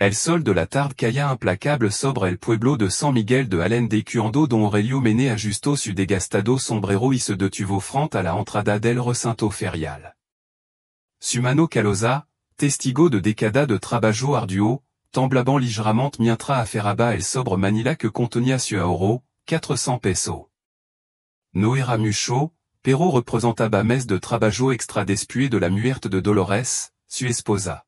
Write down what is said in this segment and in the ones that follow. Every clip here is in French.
El Sol de la Tarde Calla implacable sobre el pueblo de San Miguel de Allende cuando don Aurelio mene a justo su degastado sombrero y se detuvo frente a la entrada del recinto ferial. Sumano Calosa, testigo de década de trabajo arduo, temblaban ligeramente mientras aferraba el sobre Manila que contenía su ahorro, 400 pesos. No era mucho, pero representaba mes de trabajo extra después de la muerte de Dolores, su esposa.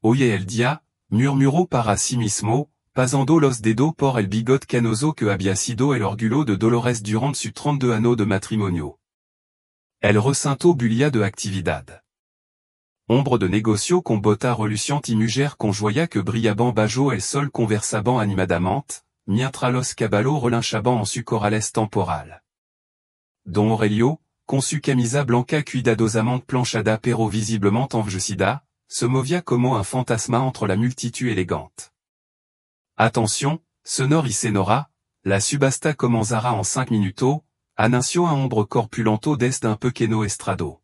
Oye el día, murmuró para sí mismo, pasando los dedos por el bigot canoso que había sido el orgullo de Dolores durant su 32 años de matrimonio. El recinto bullía de actividad. Ombre de negocio con bota reluciente y mujer con joya que brillaban bajo el sol conversaban animadamente, mientras los caballos relinchaban en su corrales temporal. Don Aurelio, con su camisa blanca cuidadosamente planchada pero visiblement envejecida, se movía como un fantasma entre la multitud élégante. Attention, sonore y sonora, la subasta comenzará en 5 minutos, anunció un hombre corpulento desde un pequeño estrado.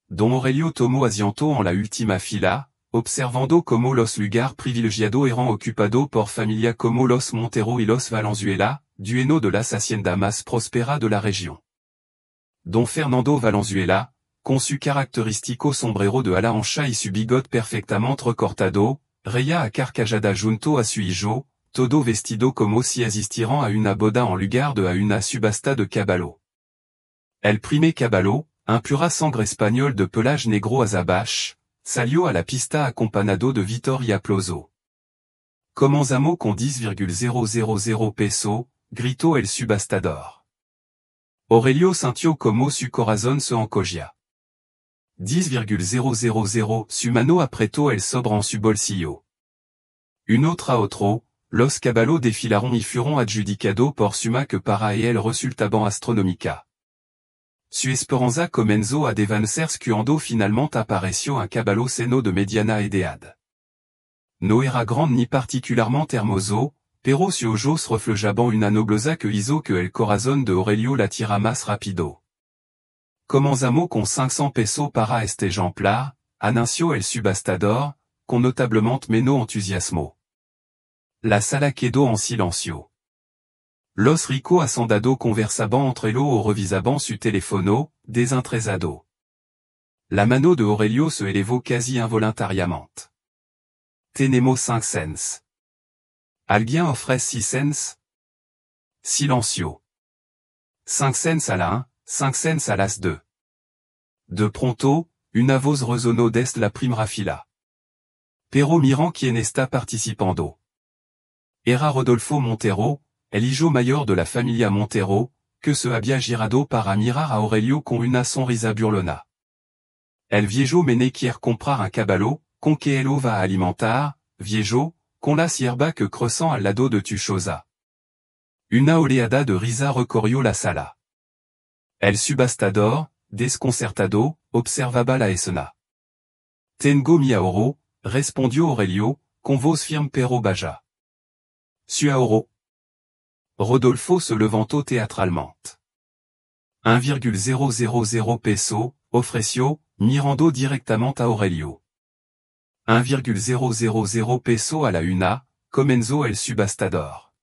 Don Aurelio tomó asiento en la última fila, observando como los lugares privilegiados eran ocupados por familias como los Montero y los Valenzuela, dueños de las haciendas más prósperas de la región. Don Fernando Valenzuela, con su característico sombrero de ala ancha y su bigote perfectamente recortado, reía a carcajada junto a su hijo, todo vestido como si asistieran a una boda en lugar de a una subasta de caballo. El primer caballo, un pura sangre espagnol de pelage negro azabache, salió a la pista acompañado de Vítor y aplauso. Comenzamos con 10,000 pesos, gritó el subastador. Aurelio sintió como su corazón se encogía. 10,000, su mano apretó el sobre en su bolsillo. Une autre a otro, los caballos défilaron y fueron adjudicados por suma que para él resultaban astronómica. Su esperanza comenzó a desvanecerse cuando finalmente apareció un caballo seno de mediana edad. No era grande ni particularmente hermoso, pero su ojos reflejaban una nobleza que hizo que el corazón de Aurelio latira más rápido. Comenzamos con 500 pesos para este ejemplar, anunció el subastador, con notablemente menos entusiasmo. La sala quedó en silencio. Los ricos hacendados conversaban entre ellos o revisaban su teléfono, desinteresados. La mano de Aurelio se elevó casi involuntariamente. Tenemos 5 cents. ¿Alguien ofrece 6 cents? Silencio. 5 cents à la 1, 5 cents à las 2. De pronto, una voz resonó desde la primera fila. Pero miran quien está participando. Era Rodolfo Montero, el hijo mayor de la familia Montero, que se había girado para mirar a Aurelio con una sonrisa burlona. El viejo mene quiere comprar un caballo, con que él va a alimentar, viejo, con las hierbas que crecen al lado de tu choza. Una oleada de risa recorrió la sala. El subastador, desconcertado, observaba la escena. Tengo mi ahorro, respondió Aurelio, con voz firme pero baja. Su ahorro. Rodolfo se levantó teatralmente. 1,000 pesos, ofreció, mirando directamente a Aurelio. 1,000 pesos a la una, comenzó el subastador.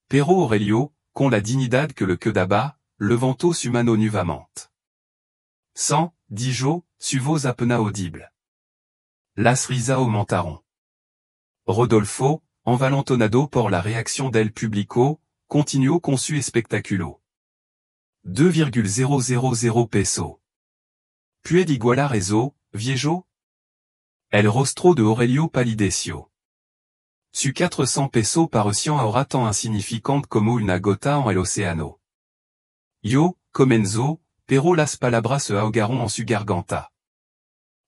Pero Aurelio, con la dignidad que le quedaba, levantó su mano nuevamente. 100, dijo, su voz apenas audible. Las risas aumentaron. Rodolfo, envalentonado por la reacción del público, continuó con su espectáculo. 2,000 pesos. ¿Puede igualar eso, viejo? El rostro de Aurelio palideció. Su 400 pesos parecían ahora tan insignificante como una gota en el océano. Yo, comenzó, pero las palabras se ahogaron en su garganta.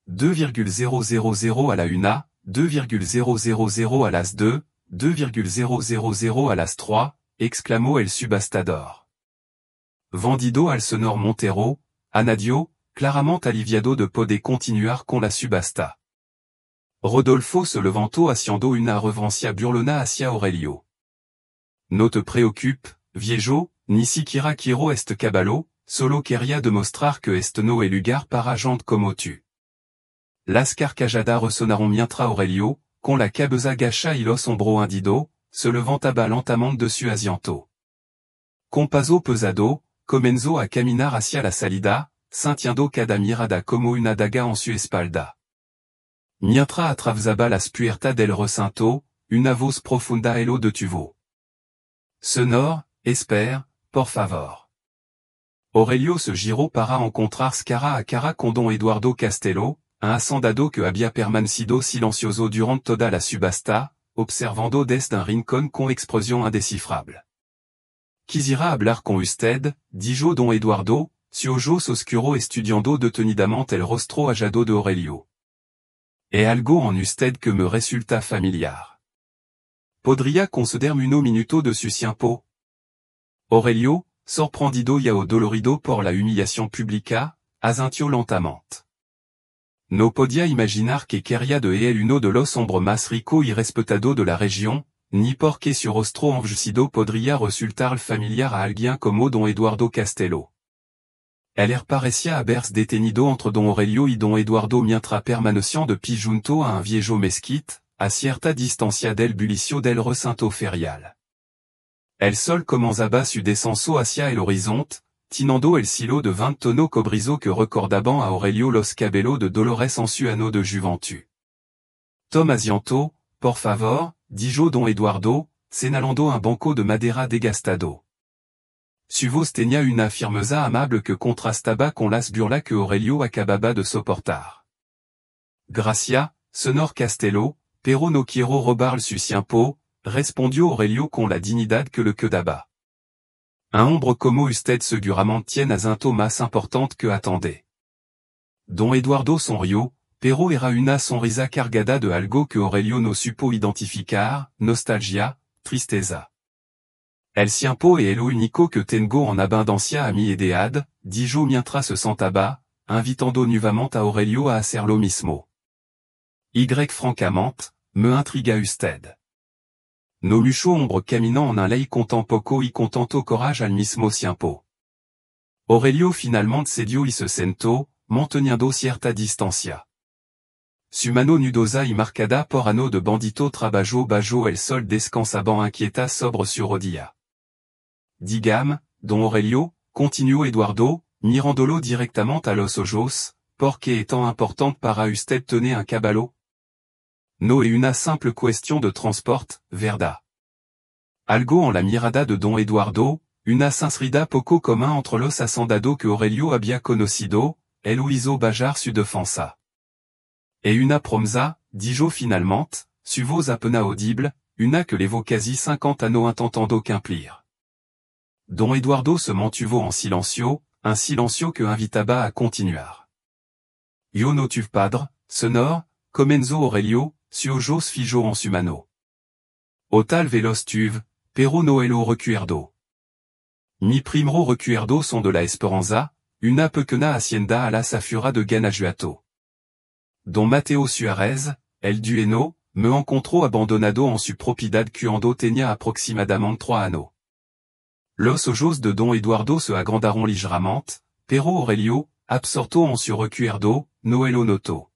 2,000 a la una, 2,000 a las 2, 2,000 a las 3, exclamó el subastador. Vendido al señor Montero, añadió, claramente aliviado de poder continuar con la subasta. Rodolfo se levantó haciendo una reverencia burlona hacia Aurelio. No te preocupes, viejo, ni siquiera quiero este caballo, solo quería demostrar que este no es lugar para gente como tú. Las carcajadas resonaron mientras Aurelio, con la cabeza gacha y los ombro indido, se levantaba lentamente dessus asiento. Compaso pesado, comenzo a caminar hacia la salida, sintiendo cada mirada como una daga en su espalda. Mientras atravesaba las puertas del recinto, una voz profunda hello de tuvo. Sonore, espère, por favor. Aurelio se giró para encontrar cara a cara con don Eduardo Castello, un hacendado que había permanecido silencioso durante toda la subasta, observando desde un rincón con expresión indescifrable. Quisiera hablar con usted, dijo don Eduardo, su ojos oscuro estudiando detenidamente el rostro hallado de Aurelio. Hay algo en usted que me resulta familiar. Podría concederme uno minuto de su tiempo? Aurelio, sorprendido y dolorido por la humillación pública, asintió lentamente. No podía imaginar que quería de él uno de los hombres más rico y respetado de la región, ni porque su rostro envejecido podría resultar familiar a alguien como don Eduardo Castello. El parecía haberse detenido entre don Aurelio y don Eduardo mientras permanecían de pie junto a un viejo mezquite, a cierta distancia del bullicio del recinto ferial. El sol comenzaba su descenso hacia el horizonte, tinando el silo de 20 tonos cobrizo que recordaban a Aurelio los cabellos de Dolores en su anneau de juventud. Tom asiento, por favor, dijo don Eduardo, señalando un banco de madera desgastado. Su voz tenía una firmeza amable que contrastaba con las burlas que Aurelio acababa de soportar. Gracia, señor Castello, pero no quiero robar su tiempo, respondió Aurelio con la dignidad que le quedaba. Un hombre como usted seguramente tiene asunto más importante que atendez. Don Eduardo sonrió, pero era una sonrisa cargada de algo que Aurelio no supo identificar, nostalgia, tristeza. El tiempo es lo único que tengo en abundancia a mi edad, dijo mientras se sentaba, invitando nuevamente a Aurelio a hacer lo mismo. Francamente, me intriga usted. No mucho hombre caminant en un ley contan poco y con tanto courage al mismo tiempo. Aurelio finalmente cedió y se sentó, manteniendo cierta distancia. Su mano nudosa y marcada por anneau de bandito trabajó bajo el sol descansaba inquieta sobre su rodilla. Digame, don Aurelio, continuó Eduardo, mirándolo directamente a los ojos, porque es tan importante para usted tener un caballo? No es una simple cuestión de transport, ¿verdad? Algo en la mirada de don Eduardo, una sinceridad poco común entre los hacendados que Aurelio había conocido, el hizo bajar su defensa. Et una promesa, dijo finalmente, su voz apenas audible, una que levo quasi 50 anneaux intentando cumplir. Don Eduardo se mantuvo en silencio, un silencio que invitaba a continuar. Yo no tuve padre, señor, comenzó Aurelio, su ojos fijó en su mano. O tal vez los tuve, pero no lo recuerdo. Mi primero recuerdo son de la Esperanza, una pequeña hacienda a las afueras de Guanajuato. Don Mateo Suárez, el dueño, me encontró abandonado en su propiedad cuando tenía aproximadamente 3 años. Los ojos de don Eduardo se agrandaron ligeramente, pero Aurelio, absorto en su recuerdo, no lo notó.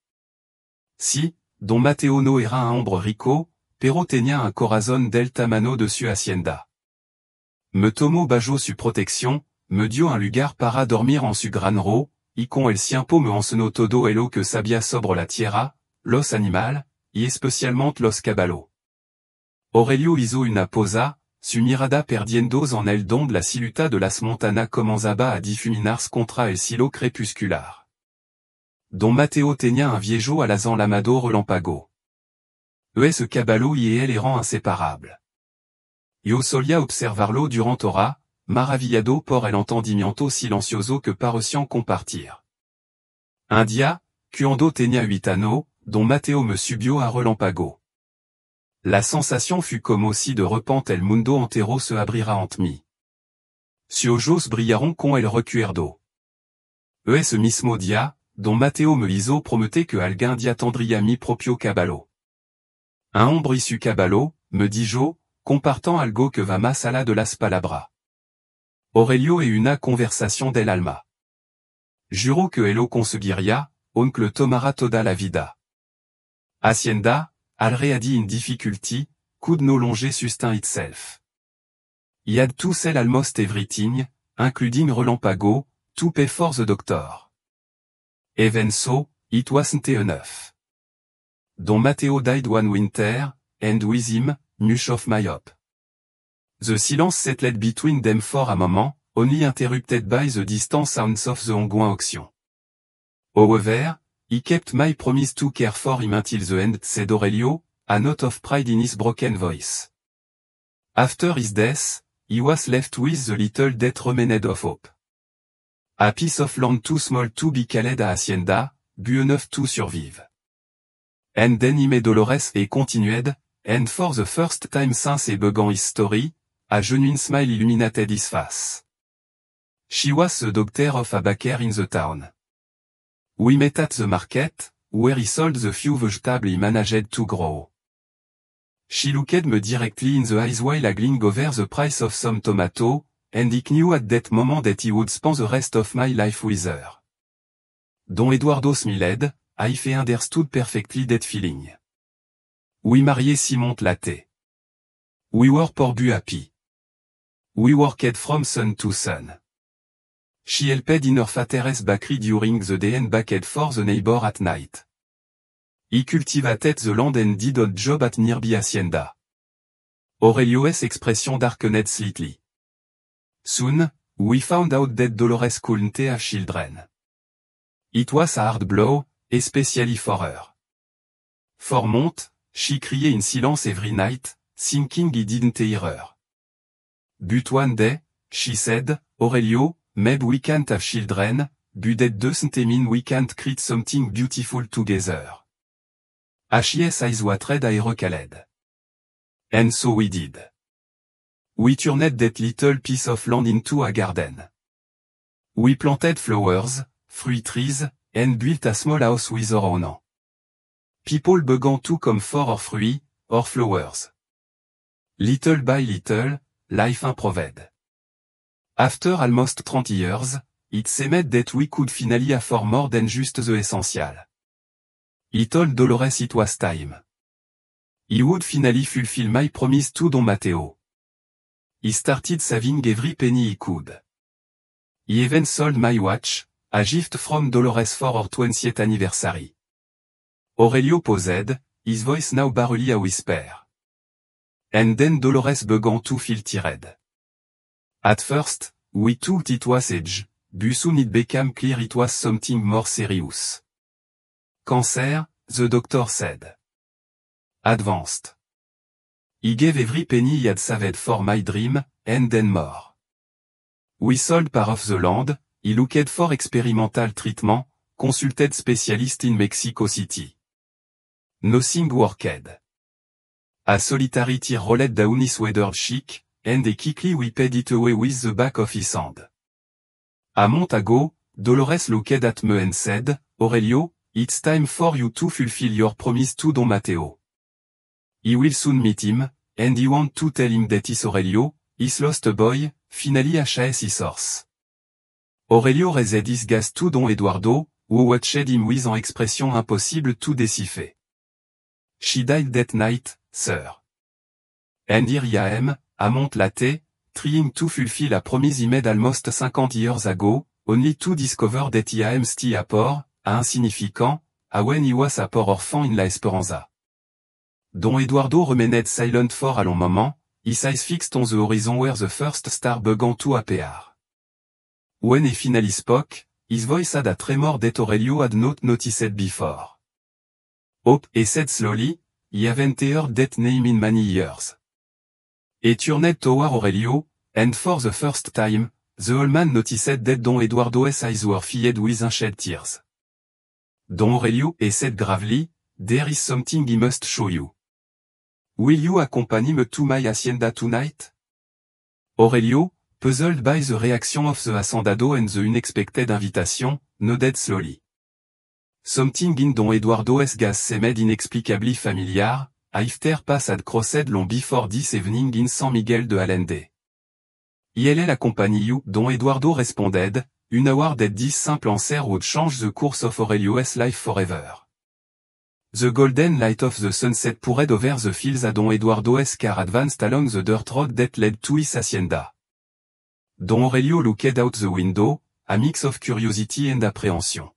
Sí, don Mateo no era un hombre rico, pero tenía un corazón del tamaño de su hacienda. Me tomó bajo su protección, me dio un lugar para dormir en su granero, y con el tiempo me enseñó todo lo que sabía sobre la tierra, los animales, y especialmente los caballos. Aurelio hizo una pausa, su mirada perdiendo en el donde la silueta de las montañas comenzaba a difuminarse contra el cielo crepuscular. Don Mateo tenía un viejo a las enlamado relámpago. Ese caballo y él eran inseparables. Yo solía observarlo durant hora, maravillado por el entendimiento silencioso que parecían compartir. Un día, cuando tenía 8 años, don Mateo me subió a relámpago. La sensación fut como si de repente el mundo entero se abriera ante mí. Sus ojos brillaron con el recuerdo. Ese mismo día, don Mateo me hizo prometer que algún día tendría mi propio caballo. Un hombre y su caballo, me dijo, compartant algo que va más allá de las palabras. Aurelio et una conversación del alma. Juró que lo conseguiría, aunque le tomara toda la vida. Hacienda, already in difficulty, could no longer sustain itself. He had to sell almost everything, including Relampago, to pay for the doctor. Even so, it wasn't enough. Don Matteo died one winter, and with him, much of my hope. The silence settled between them for a moment, only interrupted by the distant sounds of the ongoing auction. However, he kept my promise to care for him until the end, said Aurelio, a note of pride in his broken voice. After his death, he was left with the little that remained of hope. A piece of land too small to be called a hacienda, but enough to survive. And then he made Dolores et continued, and for the first time since he began his story, a genuine smile illuminated his face. She was the daughter of a baker in the town. We met at the market, where he sold the few vegetables he managed to grow. She looked me directly in the eyes while haggling over the price of some tomato, and I knew at that moment that he would spend the rest of my life with her. Don Eduardo smiled, I understood perfectly that feeling. We married Simon Latte. We were poor but happy. We worked from sun to sun. She helped in her father's bakery during the day and baked for the neighbor at night. He cultivated the land and did odd job at nearby hacienda. Aurelio's expression darkened slightly. Soon, we found out that Dolores couldn't have children. It was a hard blow, especially for her. For months, she cried in silence every night, thinking he didn't hear her. But one day, she said, Aurelio, maybe we can't have children, but that doesn't mean we can't create something beautiful together. His eyes watered I recalled. And so we did. We turned that little piece of land into a garden. We planted flowers, fruit trees, and built a small house with our own. People began to come for our fruit, our flowers. Little by little, life improved. After almost 30 years, it seemed that we could finally afford more than just the essential. He told Dolores it was time. He would finally fulfill my promise to Don Matteo. He started saving every penny he could. He even sold my watch, a gift from Dolores for our 20th anniversary. Aurelio paused, his voice now barely a whisper. And then Dolores began to feel tired. At first, we thought it was age, but soon it became clear it was something more serious. Cancer, the doctor said. Advanced. He gave every penny he had saved for my dream, and then more. We sold part of the land, he looked for experimental treatment, consulted specialists in Mexico City. Nothing worked. A solitary tear rolled down his weathered cheek, and quickly we paid it away with the back of his hand. A month ago, Dolores looked at me and said, Aurelio, it's time for you to fulfill your promise to Don Matteo. He will soon meet him, and he want to tell him that is Aurelio, his lost boy, finally HS his horse. Aurelio raised his gaze to Don Eduardo, who watched him with an expression impossible to decipher. She died that night, sir. And here I am, a month later, trying to fulfill a promise he made almost 50 years ago, only to discover that I am still a poor, a insignificant, a when he was a poor orphan in La Esperanza. Don Eduardo remained silent for a long moment, his eyes fixed on the horizon where the first star began to appear. When he finally spoke, his voice had a tremor that Aurelio had not noticed before. Hope, he said slowly, he haven't heard that name in many years. He turned toward Aurelio, and for the first time, the old man noticed that Don Eduardo's eyes were filled with unshed tears. Don Aurelio, he said gravely, there is something he must show you. Will you accompany me to my hacienda tonight? Aurelio, puzzled by the reaction of the hacendado and the unexpected invitation, nodded slowly. Something in Don Eduardo's gaze seemed inexplicably familiar, after past had crossed long before this evening in San Miguel de Allende. Il accompany you, Don Eduardo responded, une hour that this simple answer would change the course of Aurelio's life forever. The golden light of the sunset poured over the fields a Don Eduardo's car advanced along the dirt road that led to his hacienda. Don Aurelio looked out the window, a mix of curiosity and apprehension.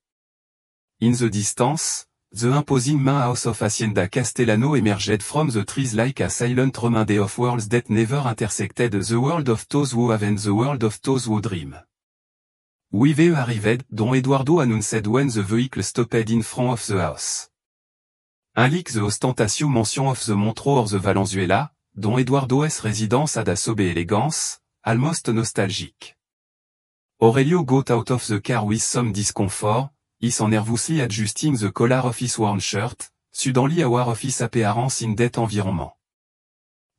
In the distance, the imposing main house of Hacienda Castellano emerged from the trees like a silent reminder of worlds that never intersected, the world of those who have and the world of those who dream. We've arrived, Don Eduardo announced when the vehicle stopped in front of the house. Unlike the ostentatious mention of the Montreux or the Valenzuela, Don Eduardo's residence had a sober elegance, almost nostalgic. Aurelio got out of the car with some discomfort, is nervously adjusting the collar of his worn shirt, suddenly aware of his appearance in that environment.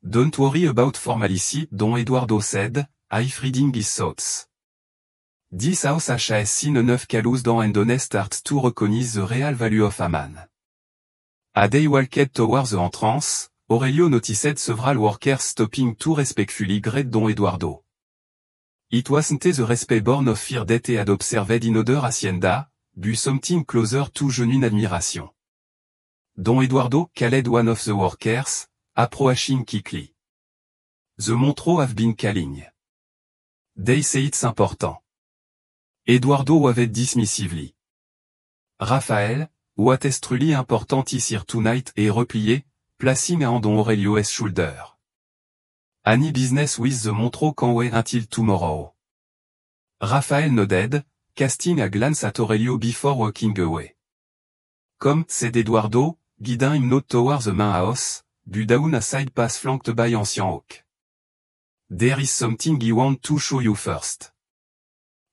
Don't worry about formality, Don Eduardo said, half reading his thoughts. This house has seen enough callous dans and honest starts to recognize the real value of a man. As they walked towards the entrance, Aurelio noticed several workers stopping to respectfully greet Don Eduardo. It wasn't the respect born of fear that he had observed in other hacienda, but something closer to genuine admiration. Don Eduardo called one of the workers, approaching quickly. The Montreux have been calling. They say it's important. Eduardo waved dismissively. Raphael, what is truly important is here tonight, et replié, placing a hand on Aurelio's shoulder. Any business with the Montreux can wait until tomorrow. Raphael nodded, casting a glance at Aurelio before walking away. Come, said Eduardo, guiding him not towards the main house, but down a side path flanked by Ancien Oak. There is something I want to show you first.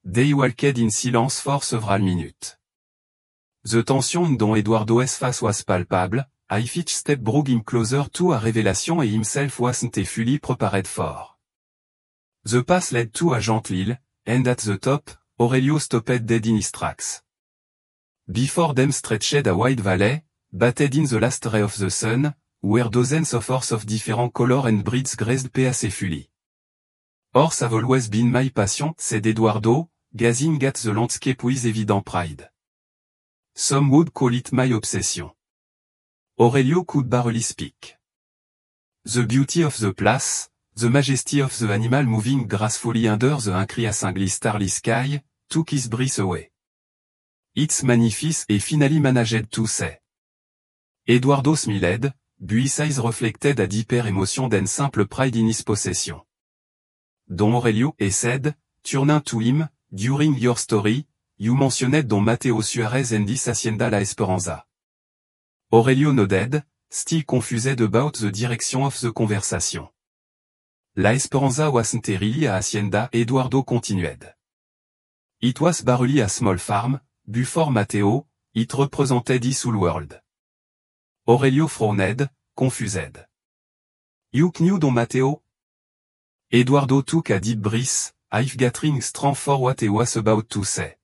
They walked in silence for several minutes. The tension in Don Eduardo's face was palpable, as each step brought him closer to a revelation he himself wasn't fully prepared for. The path led to a gentle hill, and at the top, Aurelio stopped dead in his tracks. Before them stretched a wide valley, bathed in the last ray of the sun, where dozens of horses of different color and breeds grazed peacefully. Horse have always been my passion, said Eduardo, gazing at the landscape with evident pride. Some would call it my obsession. Aurelio could barely speak. The beauty of the place, the majesty of the animal moving gracefully under the increasingly starry sky, took his breath away. It's magnificent, et finally managed to say. Eduardo smiled, but his eyes reflected a deeper emotion than simple pride in his possession. Don Aurelio, he said, turning to him, during your story, you mentioned Don Mateo Suarez and his hacienda La Esperanza. Aurelio nodded, still confused about the direction of the conversation. La Esperanza wasn't really a hacienda, Eduardo continued. It was barely a small farm, but for Mateo, it represented his whole world. Aurelio frowned, confused. You knew Don Mateo? Eduardo took a deep breath, half gathering strength for what he was about to say.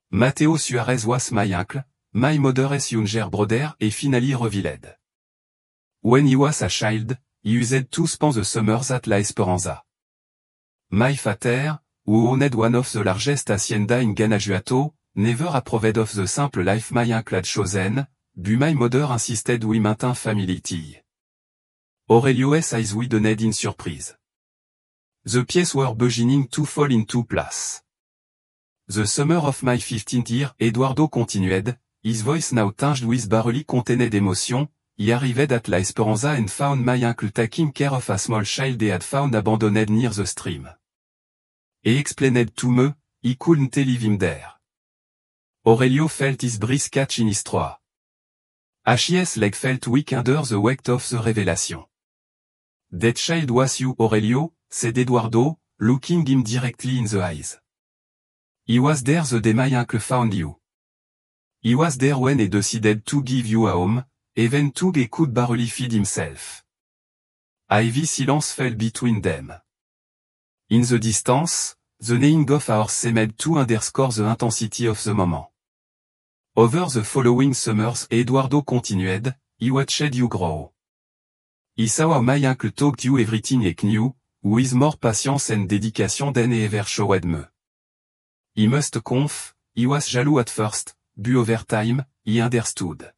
Mateo Suarez was my uncle, my mother's younger brother, and finally revealed. When he was a child, he used to spend the summers at La Esperanza. My father, who owned one of the largest hacienda in Guanajuato, never approved of the simple life my uncle had chosen, but my mother insisted we maintain family ties. Aurelio's eyes widened in surprise. The pieces were beginning to fall into place. The summer of my 15th year, Eduardo continued, his voice now tinged with barely contained emotion, he arrived at La Esperanza and found my uncle taking care of a small child he had found abandoned near the stream. He explained to me, he couldn't leave him there. Aurelio felt his breath catch in his throat. His leg felt weak under the weight of the revelation. That child was you, Aurelio, said Eduardo, looking him directly in the eyes. He was there the day my uncle found you. He was there when he decided to give you a home, even though he could barely feed himself. A heavy silence fell between them. In the distance, the neighing of a horse seemed to underscore the intensity of the moment. Over the following summers, Eduardo continued, he watched you grow. He saw how my uncle taught you everything he knew, with more patience and dedication than he ever showed me. He must conf, he was jealous at first, but over time, he understood.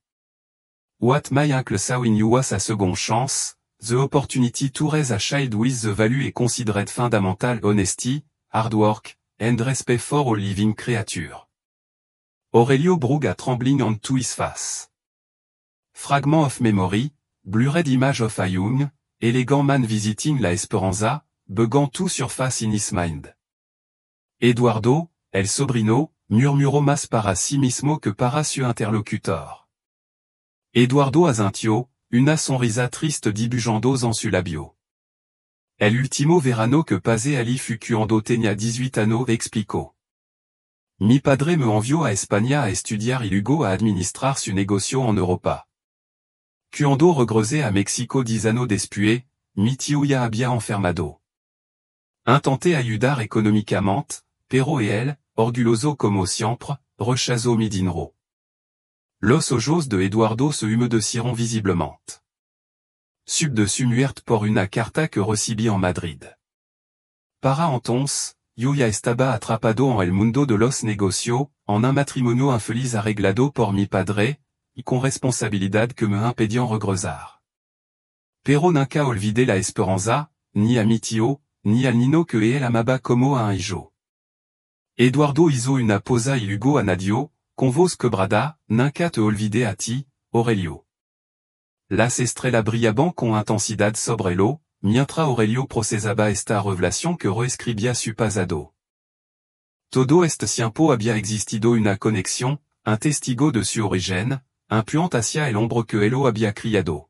What my uncle saw in you was a second chance, the opportunity to raise a child with the value and considered fundamental honesty, hard work, and respect for all living creature. Aurelio broke a trembling onto his face. Fragment of memory, blurred image of a young, elegant man visiting la Esperanza, began to surface in his mind. Eduardo, el sobrino, murmuró más para sí mismo que para su interlocutor. Eduardo asintió, una sonrisa triste dibujando en su labio. El último verano que pasé allí fut cuando tenía 18 años, explicó. Mi padre me envió a España a estudiar y luego a administrar su negocio en Europa. Cuando regresé a México 10 años después, mi tío ya había enfermado. Intenté ayudar económicamente, pero él, orgulloso como siempre, rechazó mi dinero. Los ojos de Eduardo se humedecieron visiblement. Sub de su muerte por una carta que recibí en Madrid. Para entonces, yo ya estaba atrapado en el mundo de los negocios, en un matrimonio infeliz arreglado por mi padre, y con responsabilidad que me impedían regresar. Pero nunca olvidé la esperanza, ni a mi tío, ni al niño que él amaba como a un hijo. Eduardo hizo una pausa y luego añadió, con voz quebrada, nunca te olvidé a ti, Aurelio. Las estrellas brillaban con intensidad sobre lo, mientras Aurelio procesaba esta revelación que reescribía su pasado. Todo este tiempo había existido una conexión, un testigo de su origen, un puente hacia el hombre que él había criado.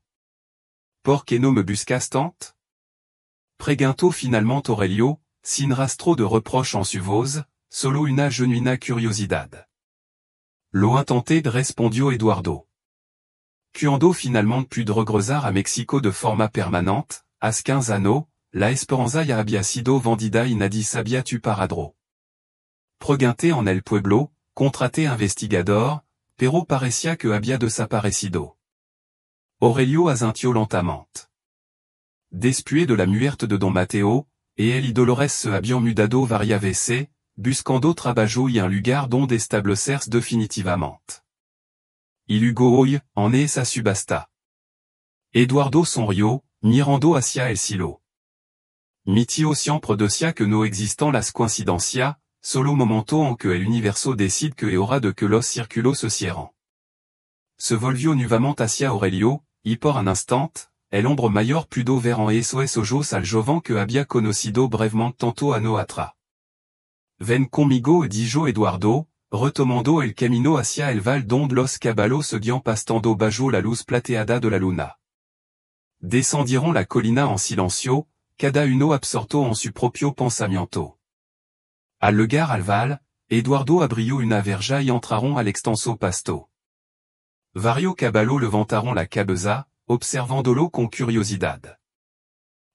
¿Por qué no me buscas tant? Preguntó finalmente Aurelio, sin rastro de reproche en su voz, solo una genuina curiosidad. Lo intenté, respondió Eduardo. Cuando finalmente pude regresar a México de forma permanente, hace 15 años, la esperanza ya había sido vendida y nadie sabía tu paradero. Pregunté en el pueblo, contraté investigador, pero parecía que había desaparecido. Aurelio asintió lentamente. Después de la muerte de Don Mateo, él y Dolores se habían mudado varias veces, buscando trabajo y un lugar donde establecerse definitivamente. Y luego hoy, en esa subasta. Eduardo sonrió, mirando hacia el cielo. Mi tío siempre decía que no existan las coincidencias, solo momento en que el universo decide que es hora de que los círculos se cierren. Se volvió nuevamente hacia Aurelio, y por un instant, el hombre mayor pudo ver en esos ojos al joven que había conocido brevemente tanto años atrás. Ven conmigo, dijo Eduardo, retomando el camino hacia el val donde los caballos seguían pastando bajo la luz plateada de la luna. Descendieron la colina en silencio, cada uno absorto en su propio pensamiento. Al llegar al val, Eduardo abrió una verja y entraron al extenso pasto. Varios caballos levantaron la cabeza, observándolo con curiosidad.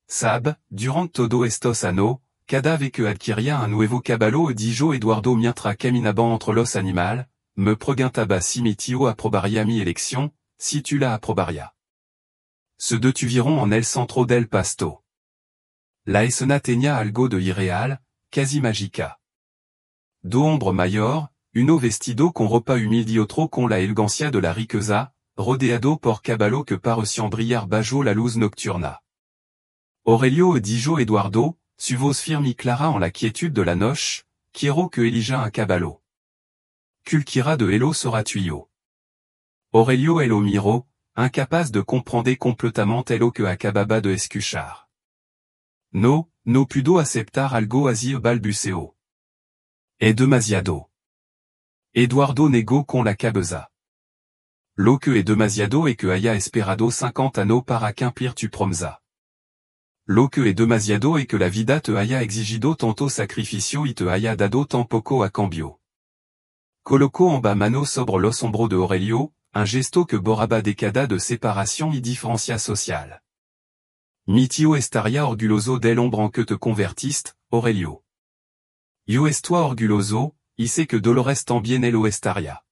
Sab, durant todo estos años, cada vez que adquiría un nuevo caballo, dijo Eduardo mientras caminaba entre los animales, me preguntaba si mi tío aprobaría mi elección, si tu la aprobaría. Se detuvieron en el centro del pasto. La escena tenía algo de irreal, casi mágica. Do hombre mayor, uno vestido con ropa humilde y otro con la elegancia de la riqueza, rodeado por caballos que parecían brillar bajo la luz nocturna. Aurelio dijo Eduardo, su voz firme y clara en la quietud de la noche, quiero que elija un caballo. Cualquiera de ellos sera tuyo. Aurelio lo miró, incapaz de comprender completamente lo que acababa de escuchar. No pudo aceptar algo así, balbuceó. Es demasiado. Eduardo negó con la cabeza. Lo que es demasiado es que haya esperado 50 años para cumplir tu promesa. Lo que es demasiado es que la vida te haya exigido tanto sacrificio y te haya dado tan poco a cambio. Colocó ambas manos sobre los hombros de Aurelio, un gesto que borraba décadas de separación y diferencia social. Mi tío estaría orgulloso del hombre en que te convertiste, Aurelio. Yo estoy orgulloso, y sé que Dolores también lo estaría.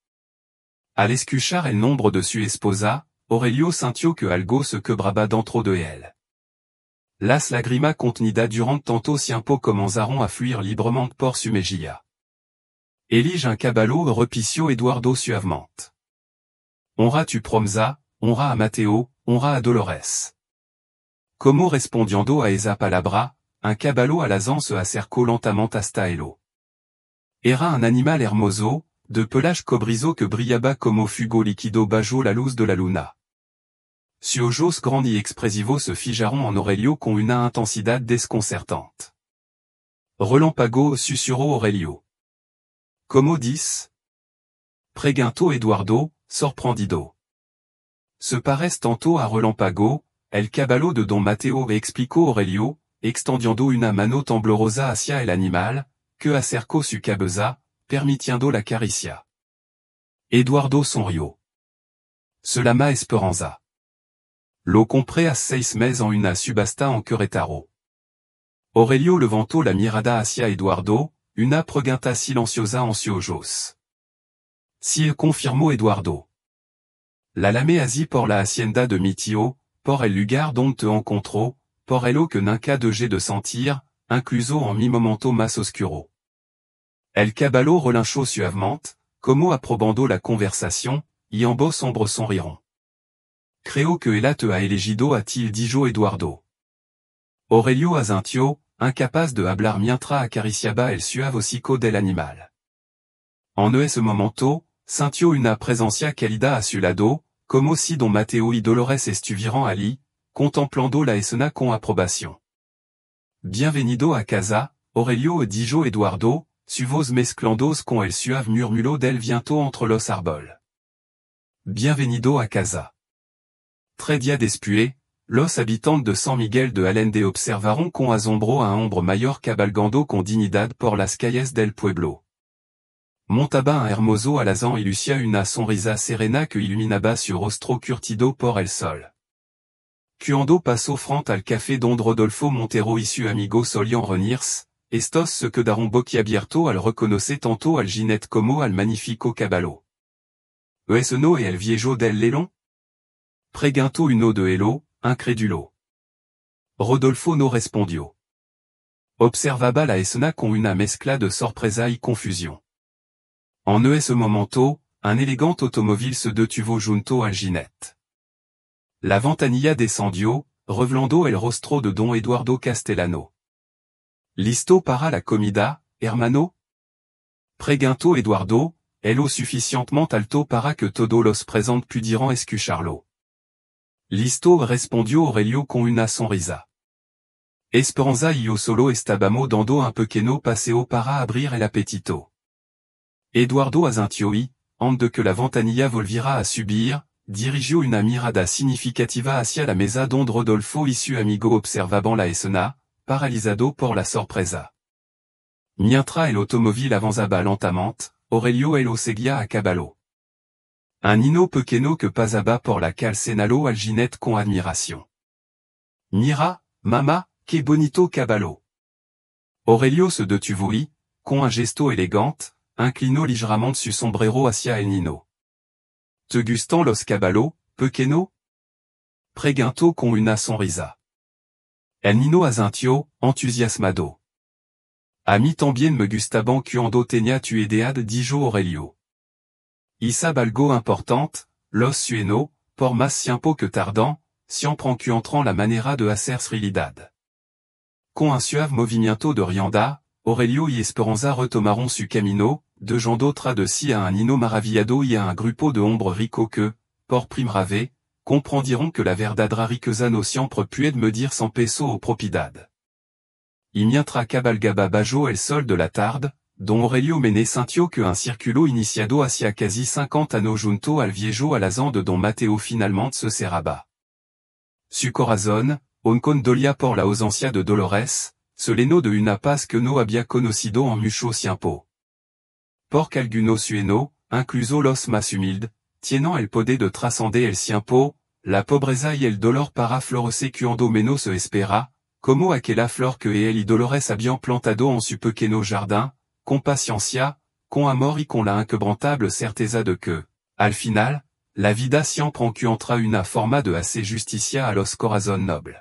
Al escuchar el nombre de su esposa, Aurelio sintió que algo se quebraba dentro de él. Las lágrimas contenidas durant tanto tiempo comenzaron a fluir librement por su mejilla. Elige un caballo, repició Eduardo suavemente. Honra tu promesa, honra a Matteo, honra a Dolores. Como respondiendo a esa palabra, un caballo a l'azan se acercó lentamente hasta ello. Era un animal hermoso, de pelage cobrizo que brillaba como fuego líquido bajo la luz de la luna. Sus ojos grandes y expresivos se fijaron en Aurelio con una intensidad desconcertante. Relámpago, susurró Aurelio. Como dice? Preguntó Eduardo, sorprendido. Se parece tanto a Relámpago, el caballo de Don Mateo, explicó Aurelio, extendiendo una mano temblorosa hacia el animal, que acercó su cabeza, permitiendo la caricia. Eduardo sonrió. Cela ma esperanza. Lo compré a 6 meses en una subasta en Querétaro. Aurelio levantó la mirada hacia Eduardo, una pregunta silenciosa en sus ojos. Sí, confirmó Eduardo. La llamé así por la hacienda de mi tío, por el lugar donde te encontró, por el que nunca dejé de sentir, incluso en mi momento más oscuro. El caballo relinchó suavemente, como aprobando la conversación, y ambos hombres sonrieron. Creo que ella te ha elegido a ti, dijo Eduardo. Aurelio asintió, incapaz de hablar mientras acariciaba el suave hocico del animal. En ese momento, sintió una presencia cálida a su lado, como si Don Mateo y Dolores estuvieran allí, contemplando la escena con aprobación. Bienvenido a casa, Aurelio, dijo Eduardo, su voz mezclándose con el suave murmullo del viento entre los árboles. Bienvenido a casa. 3 días después, los habitantes de San Miguel de Allende observaron con asombro a un hombre mayor cabalgando con dignidad por las calles del pueblo. Montaba un hermoso alazán y lucía una sonrisa serena que iluminaba su rostro curtido por el sol. Cuando pasó frente al café donde Rodolfo Montero y su amigo solían reunirse, estos se quedaron boquiabiertos al reconocer tanto al jinete como al magnífico caballo. ¿Es no el viejo del león? Preguntó uno de ellos, incrédulo. Rodolfo no respondió. Observaba la escena con una mezcla de sorpresa y confusión. En ese momento, un elegante automóvil se detuvo junto al jinete. La ventanilla descendió, revelando el rostro de Don Eduardo Castellano. ¿Listo para la comida, hermano? Preguntó Eduardo, el lo suficientemente alto para que todos los presentes pudieran escucharlo. Listo, respondió Aurelio con una sonrisa. Esperanza y yo solo estábamos dando un pequeño paseo para abrir el apetito. Eduardo asintió y, antes de que la ventanilla volviera a subir, dirigió una mirada significativa hacia la mesa donde Rodolfo y su amigo observaban la escena, paralizado por la sorpresa. Mientras el automóvil avanzaba lentamente, Aurelio lo seguía a caballo. Un niño pequeño que pasaba por la calle señaló al jinete con admiración. Mira, mamá, qué bonito caballo. Aurelio se detuvo y, con un gesto élégante, inclinó ligeramente su sombrero hacia el niño. ¿Te gustan los caballos, pequeño? Preguntó con una sonrisa. El niño asintió, entusiasmado. A mí también me gustaban cuando tenía tu edad, dijo Aurelio. Isa algo importante, los sueños, por más tiempo que tardan, siempre encuentran la manera de hacer realidad. Con un suave movimiento de rienda, Aurelio y Esperanza retomaron su camino, dejando tras de sí a un niño maravillado y a un grupo de hombres ricos que, por primera vez, comprendieron que la verdadera riqueza no siempre puede medir sans peso o propiedad. Y mientras cabalgaba bajo el sol de la tarde, Don Aurelio Mene sintió que un círculo iniciado hacia casi 50 años junto al viejo alazán de Don Mateo finalmente se cerraba. Su corazón, un condolia por la ausencia de Dolores, se llenó de una paz que no había conocido en mucho tiempo. Porque algunos sueños, incluso los más humildes, tienen el poder de trascender el tiempo, la pobreza y el dolor para florecer cuando menos se espera, como aquella flor que él y Dolores habían plantado en su pequeño jardín, con paciencia, con amor y con la inquebrantable certeza de que, al final, la vida siempre encuentra una forma de hacer justicia a los corazones nobles.